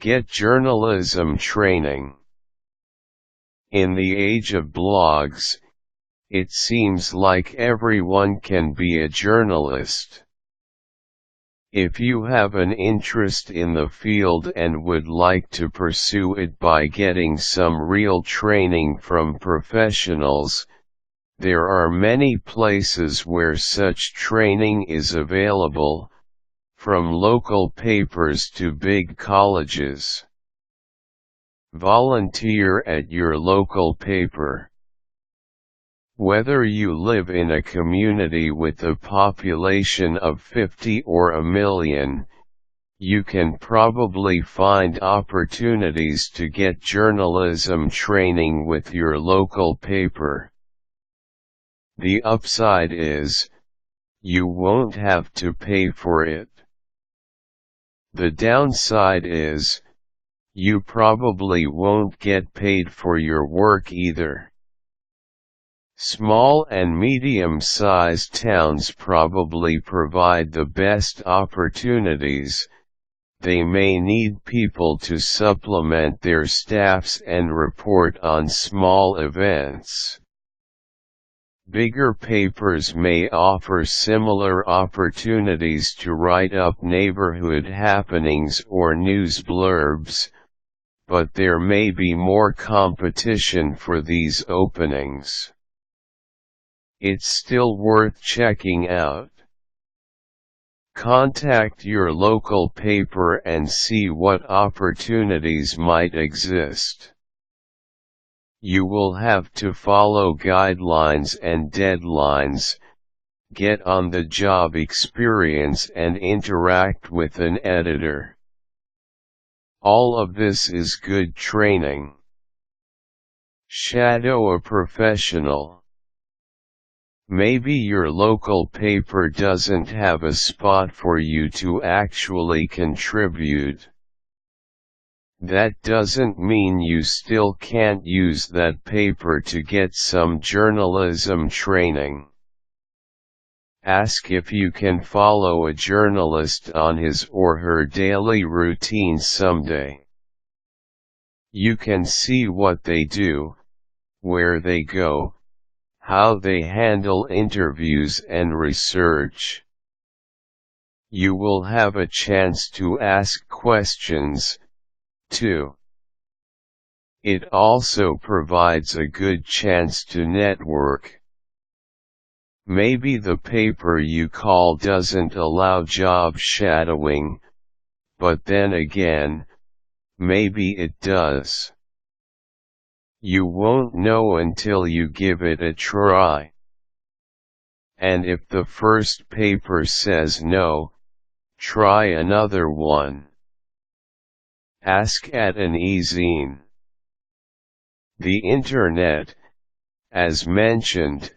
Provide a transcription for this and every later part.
Get journalism training. In the age of blogs, it seems like everyone can be a journalist. If you have an interest in the field and would like to pursue it by getting some real training from professionals, there are many places where such training is available, from local papers to big colleges. Volunteer at your local paper. Whether you live in a community with a population of 50 or a million, you can probably find opportunities to get journalism training with your local paper. The upside is, you won't have to pay for it. The downside is, you probably won't get paid for your work either. Small and medium-sized towns probably provide the best opportunities. They may need people to supplement their staffs and report on small events. Bigger papers may offer similar opportunities to write up neighborhood happenings or news blurbs, but there may be more competition for these openings. It's still worth checking out. Contact your local paper and see what opportunities might exist. You will have to follow guidelines and deadlines, get on-the-job experience and interact with an editor. All of this is good training. Shadow a professional. Maybe your local paper doesn't have a spot for you to actually contribute. That doesn't mean you still can't use that paper to get some journalism training. Ask if you can follow a journalist on his or her daily routine someday. You can see what they do, where they go, how they handle interviews and research. You will have a chance to ask questions, too. It also provides a good chance to network. Maybe the paper you call doesn't allow job shadowing, but then again, maybe it does. You won't know until you give it a try. And if the first paper says no, try another one. Ask at an e-zine. The internet, as mentioned,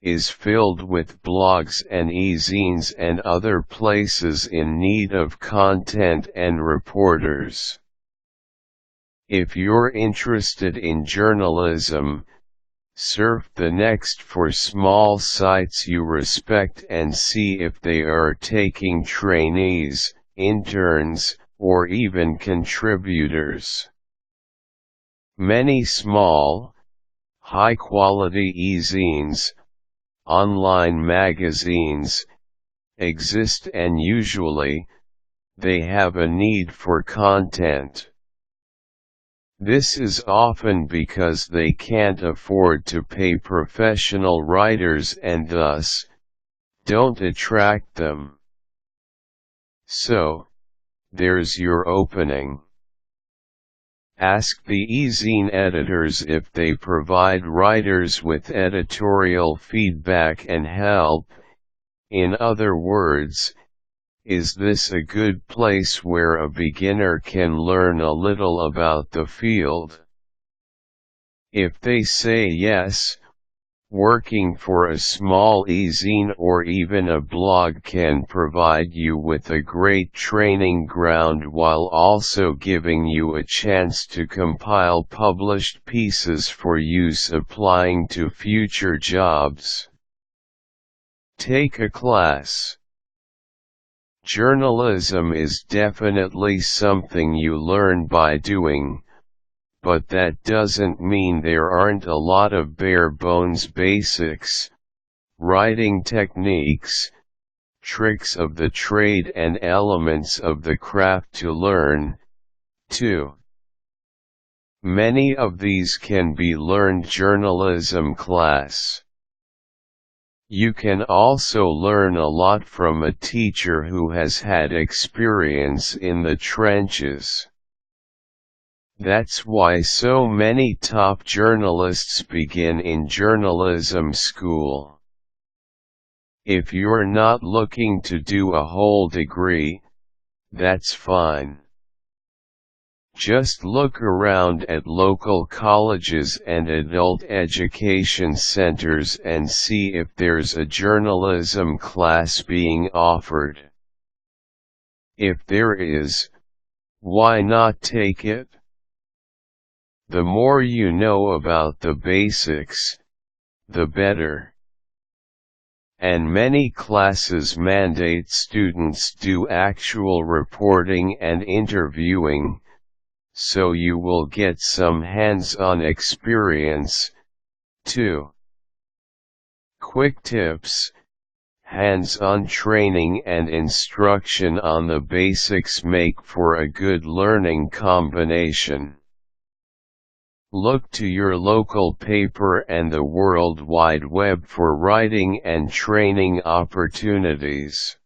is filled with blogs and e-zines and other places in need of content and reporters. If you're interested in journalism, surf the next for small sites you respect and see if they are taking trainees, interns, or even contributors. Many small, high-quality e-zines, online magazines, exist and usually, they have a need for content. This is often because they can't afford to pay professional writers and thus, don't attract them. So, there's your opening. Ask the e-zine editors if they provide writers with editorial feedback and help. In other words, is this a good place where a beginner can learn a little about the field? If they say yes, working for a small e-zine or even a blog can provide you with a great training ground while also giving you a chance to compile published pieces for use applying to future jobs. Take a class. Journalism is definitely something you learn by doing, but that doesn't mean there aren't a lot of bare-bones basics, writing techniques, tricks of the trade and elements of the craft to learn, too. Many of these can be learned journalism class. You can also learn a lot from a teacher who has had experience in the trenches. That's why so many top journalists begin in journalism school. If you're not looking to do a whole degree, that's fine. Just look around at local colleges and adult education centers and see if there's a journalism class being offered. If there is, why not take it? The more you know about the basics, the better. And many classes mandate students do actual reporting and interviewing, so you will get some hands-on experience, too. Quick tips: hands-on training and instruction on the basics make for a good learning combination. Look to your local paper and the World Wide Web for writing and training opportunities.